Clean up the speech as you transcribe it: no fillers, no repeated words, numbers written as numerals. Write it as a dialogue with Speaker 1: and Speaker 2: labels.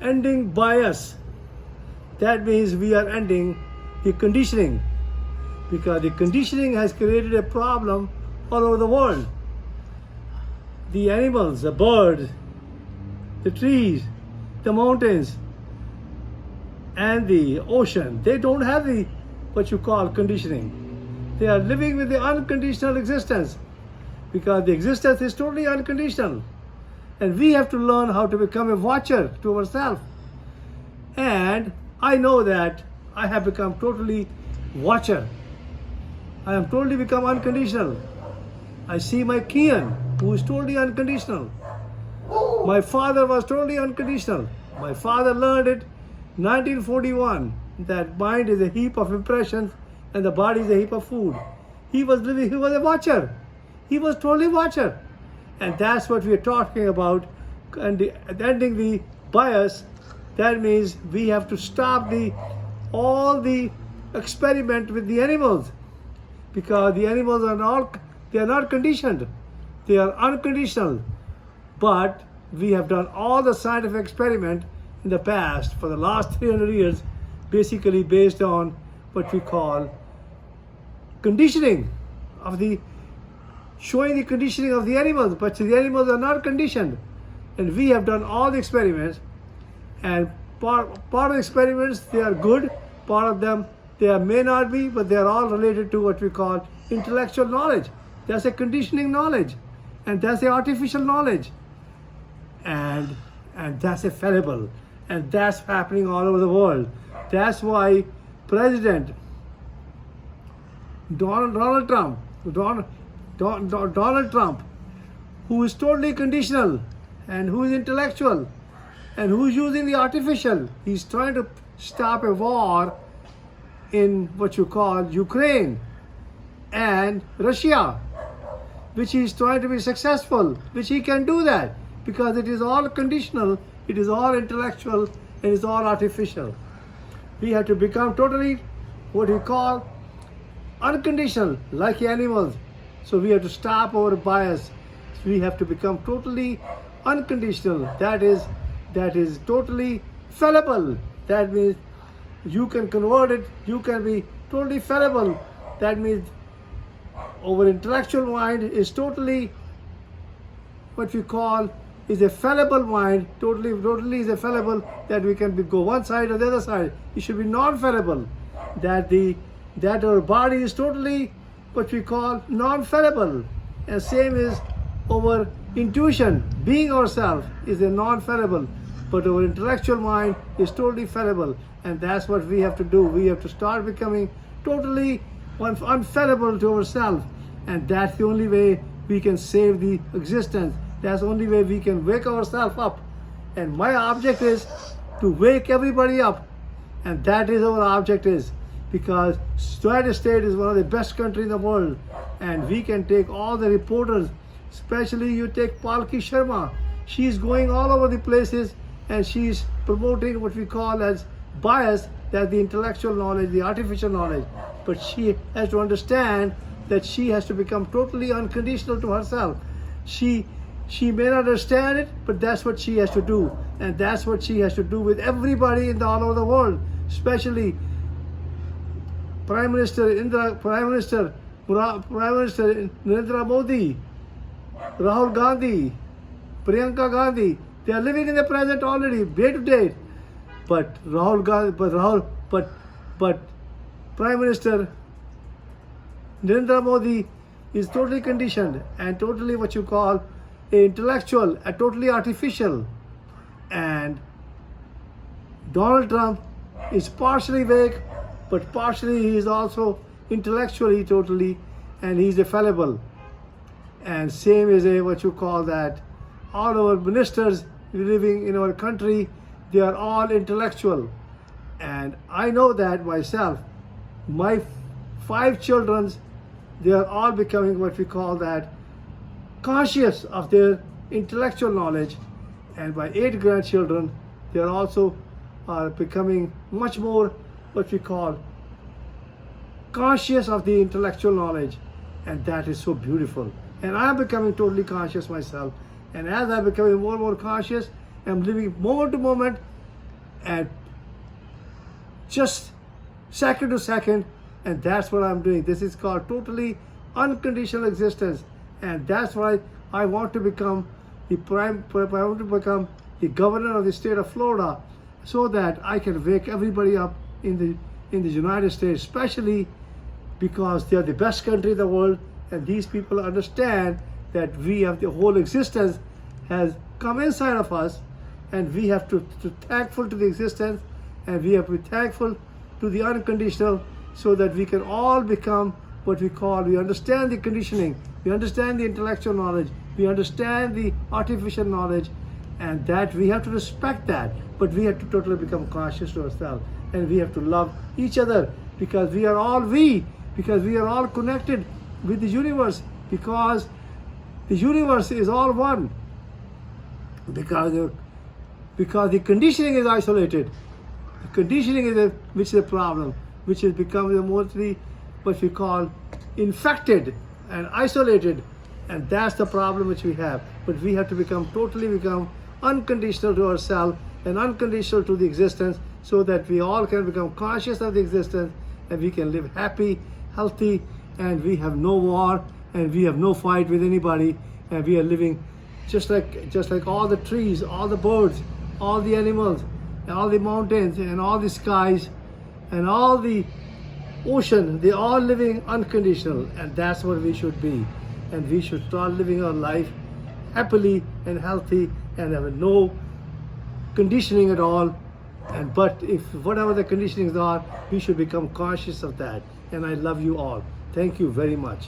Speaker 1: ending bias. That means we are ending the conditioning, because the conditioning has created a problem all over the world. The animals, the birds, the trees, the mountains, and the ocean, they don't have the what you call conditioning. They are living with the unconditional existence, because the existence is totally unconditional. And we have to learn how to become a watcher to ourselves. And I know that I have become totally watcher. I am totally become unconditional. I see my Kian, who is totally unconditional. My father was totally unconditional. My father learned it 1941, that mind is a heap of impressions and the body is a heap of food. He was a watcher. He was totally watcher. And that's what we are talking about, and ending the bias. That means we have to stop all the experiment with the animals, because the animals are not conditioned. They are unconditional. But we have done all the scientific experiment in the past for the last 300 years, basically based on what we call conditioning of showing the conditioning of the animals, but the animals are not conditioned. And we have done all the experiments, and part of the experiments, they are good, part of them they may not be, but they are all related to what we call intellectual knowledge. That's a conditioning knowledge, and that's the artificial knowledge, and that's a fallible, and that's happening all over the world. That's why President Donald Trump, who is totally conditional and who is intellectual and who is using the artificial, he's trying to stop a war in what you call Ukraine and Russia, which he's trying to be successful, which he can do that because it is all conditional, it is all intellectual, and it's all artificial. We have to become totally what we call unconditional, like animals. So we have to stop our bias. We have to become totally unconditional. That is totally fallible. That means you can convert it. You can be totally fallible. That means our intellectual mind is totally what we call is a fallible mind. Totally is a fallible, that we can go one side or the other side. It should be non-fallible. That our body is totally what we call non-fallible. And same is our intuition, being ourselves, is a non-fallible. But our intellectual mind is totally fallible. And that's what we have to do. We have to start becoming totally unfallible to ourselves. And that's the only way we can save the existence. That's the only way we can wake ourselves up. And my object is to wake everybody up. And that is our object is. Because United States is one of the best countries in the world, and we can take all the reporters, especially you take Palki Sharma. She's going all over the places, and she's promoting what we call as bias, that the intellectual knowledge, the artificial knowledge. But she has to understand that she has to become totally unconditional to herself. She may not understand it, but that's what she has to do, and that's what she has to do with everybody all over the world, especially Prime Minister Narendra Modi, Rahul Gandhi, Priyanka Gandhi. They are living in the present already, day to day. But Prime Minister Narendra Modi is totally conditioned and totally what you call intellectual and totally artificial. And Donald Trump is partially awake, but partially he is also intellectually totally, and he's a fallible. And same is what you call that. All our ministers living in our country, they are all intellectual. And I know that myself. My 5 children, they are all becoming what we call that conscious of their intellectual knowledge. And my 8 grandchildren, they are also becoming much more what we call conscious of the intellectual knowledge, and that is so beautiful. And I'm becoming totally conscious myself, and as I'm becoming more and more conscious, I'm living moment to moment and just second to second, and that's what I'm doing. This is called totally unconditional existence, and that's why I want to become the governor of the state of Florida, so that I can wake everybody up in the United States, especially because they are the best country in the world, and these people understand that we have the whole existence has come inside of us, and we have to thankful to the existence, and we have to be thankful to the unconditional, so that we can all become what we understand the conditioning, we understand the intellectual knowledge, we understand the artificial knowledge, and that we have to respect that, but we have to totally become conscious to ourselves, and we have to love each other, because we are all connected with the universe, because the universe is all one, because the conditioning is isolated. The conditioning is which is a problem, which has become mostly what we call infected and isolated, and that's the problem which we have. But we have to totally become unconditional to ourselves and unconditional to the existence, so that we all can become conscious of the existence, and we can live happy, healthy, and we have no war, and we have no fight with anybody, and we are living just like all the trees, all the birds, all the animals, and all the mountains, and all the skies, and all the ocean. They're all living unconditional, and that's what we should be. And we should start living our life happily and healthy, and have no conditioning at all. But if whatever the conditionings are, we should become conscious of that. And I love you all. Thank you very much.